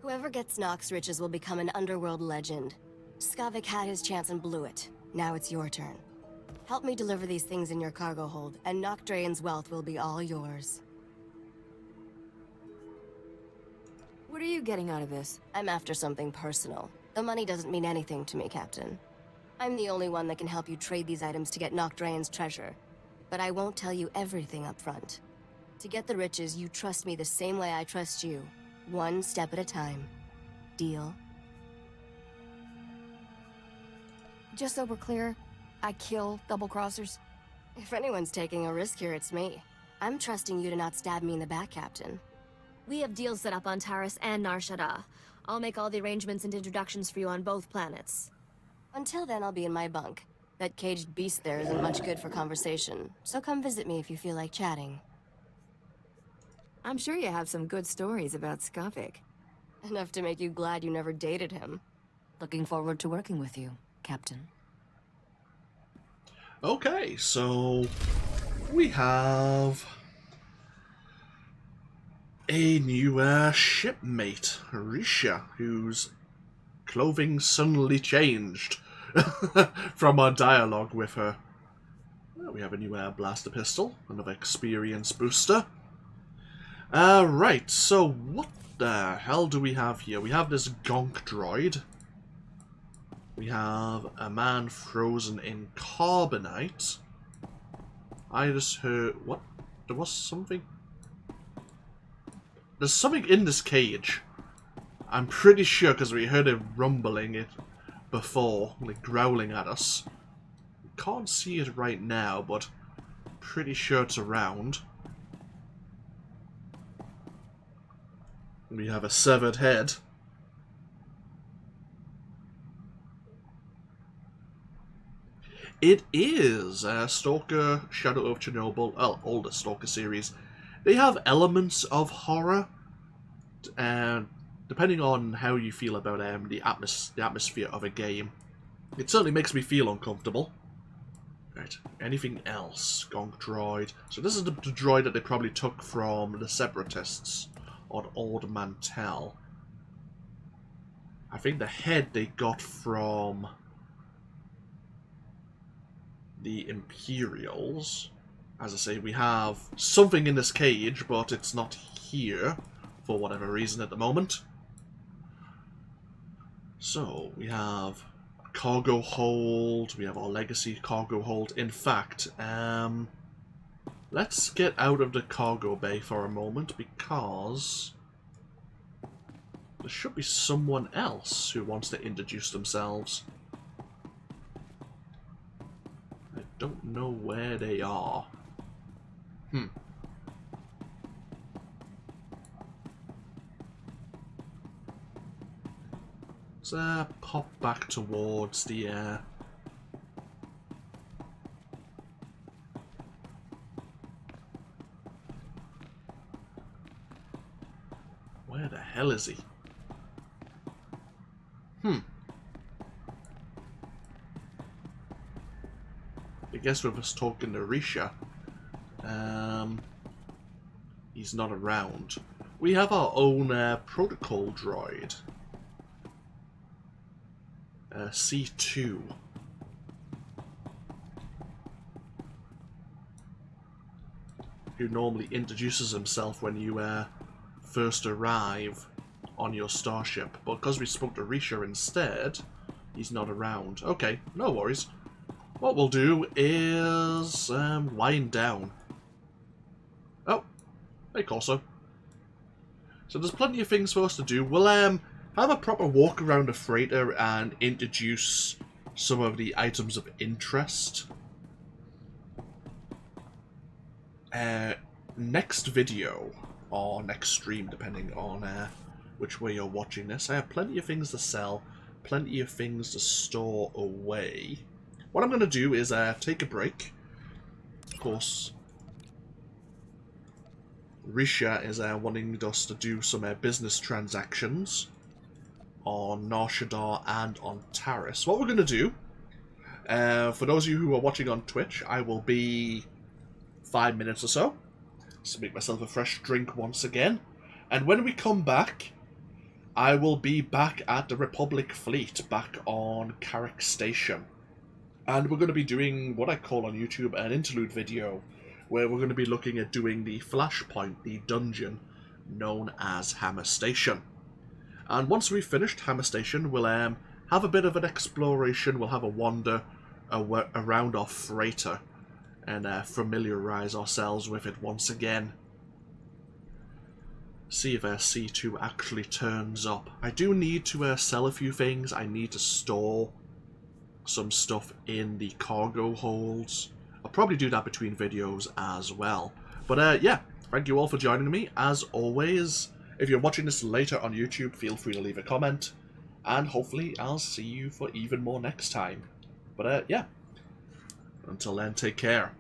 Whoever gets Nock's riches will become an underworld legend. Skavik had his chance and blew it. Now it's your turn. Help me deliver these things in your cargo hold, and Nola'avrei's wealth will be all yours. What are you getting out of this? I'm after something personal. The money doesn't mean anything to me, Captain. I'm the only one that can help you trade these items to get Nola'avrei's treasure. But I won't tell you everything up front. To get the riches, you trust me the same way I trust you. One step at a time. Deal? Just so we're clear, I kill double-crossers? If anyone's taking a risk here, it's me. I'm trusting you to not stab me in the back, Captain. We have deals set up on Taris and Nar Shaddaa. I'll make all the arrangements and introductions for you on both planets. Until then, I'll be in my bunk. That caged beast there isn't much good for conversation, so come visit me if you feel like chatting. I'm sure you have some good stories about Skavik. Enough to make you glad you never dated him. Looking forward to working with you, Captain. Okay, so we have a new shipmate, Risha, whose clothing suddenly changed from our dialogue with her. Well, we have a new blaster pistol, another experience booster. Right, so what the hell do we have here? We have this gonk droid. We have a man frozen in carbonite. I just heard... What? There was something... There's something in this cage. I'm pretty sure, because we heard it rumbling it before, like growling at us. Can't see it right now, but pretty sure it's around. We have a severed head. It is Stalker, Shadow of Chernobyl, older Stalker series. They have elements of horror, and depending on how you feel about the atmosphere of a game, it certainly makes me feel uncomfortable. Right, anything else? Gonk droid. So this is the droid that they probably took from the Separatists on Ord Mantell. I think the head they got from the Imperials. As I say, we have something in this cage, but it's not here for whatever reason at the moment. So, we have a cargo hold, we have our legacy cargo hold. In fact, let's get out of the cargo bay for a moment, because there should be someone else who wants to introduce themselves. I don't know where they are. Let's pop back towards the where the hell is he? I guess with us talking to Risha, he's not around. We have our own protocol droid. C2. Who normally introduces himself when you first arrive on your starship. But because we spoke to Risha instead, he's not around. Okay, no worries. What we'll do is wind down. Oh, hey Corso. So there's plenty of things for us to do. We'll have a proper walk around the freighter and introduce some of the items of interest. Next video, or next stream, depending on which way you're watching this, I have plenty of things to sell, plenty of things to store away. What I'm going to do is take a break. Of course, Risha is wanting us to do some business transactions on Nar Shaddaa and on Taris. What we're going to do, for those of you who are watching on Twitch, I will be 5 minutes or so. Just make myself a fresh drink once again. And when we come back, I will be back at the Republic fleet, back on Carrick Station. And we're going to be doing what I call on YouTube an interlude video, where we're going to be looking at doing the flashpoint, the dungeon, known as Hammer Station. And once we've finished Hammer Station, we'll have a bit of an exploration, we'll have a wander around our freighter, and familiarise ourselves with it once again. See if C2 actually turns up. I do need to sell a few things. I need to store some stuff in the cargo holds. I'll probably do that between videos as well. But yeah, thank you all for joining me. As always, if you're watching this later on YouTube, feel free to leave a comment. And hopefully I'll see you for even more next time. But yeah, until then, take care.